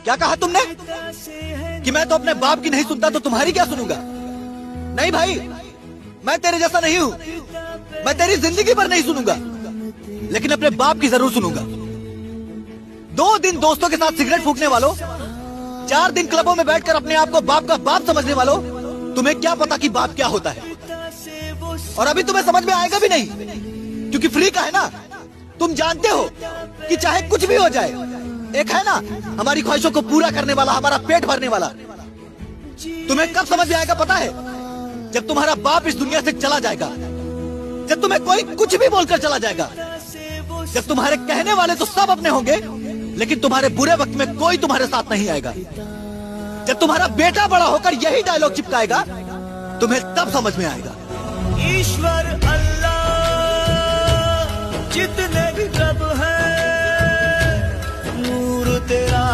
क्या कहा तुमने कि मैं तो अपने बाप की नहीं सुनता तो तुम्हारी क्या सुनूंगा? नहीं भाई, मैं तेरे जैसा नहीं हूँ। मैं तेरी जिंदगी भर नहीं सुनूंगा, लेकिन अपने बाप की जरूर सुनूंगा। 2 दिन दोस्तों के साथ सिगरेट फूकने वालों, 4 दिन क्लबों में बैठकर अपने आप को बाप का बाप समझने वालों, तुम्हें क्या पता कि बाप क्या होता है? और अभी तुम्हें समझ में आएगा भी नहीं, क्योंकि फ्री का है ना। तुम जानते हो कि चाहे कुछ भी हो जाए, एक है ना हमारी ख्वाहिशों को पूरा करने वाला, हमारा पेट भरने वाला। तुम्हें कब समझ में आएगा पता है? जब तुम्हारा बाप इस दुनिया से चला जाएगा, जब तुम्हें कोई कुछ भी बोलकर चला जाएगा, जब तुम्हारे कहने वाले तो सब अपने होंगे, लेकिन तुम्हारे बुरे वक्त में कोई तुम्हारे साथ नहीं आएगा। जब तुम्हारा बेटा बड़ा होकर यही डायलॉग चिपकाएगा, तुम्हें तब समझ में आएगा। ईश्वर अल्लाह जितने भी रब है, नूर तेरा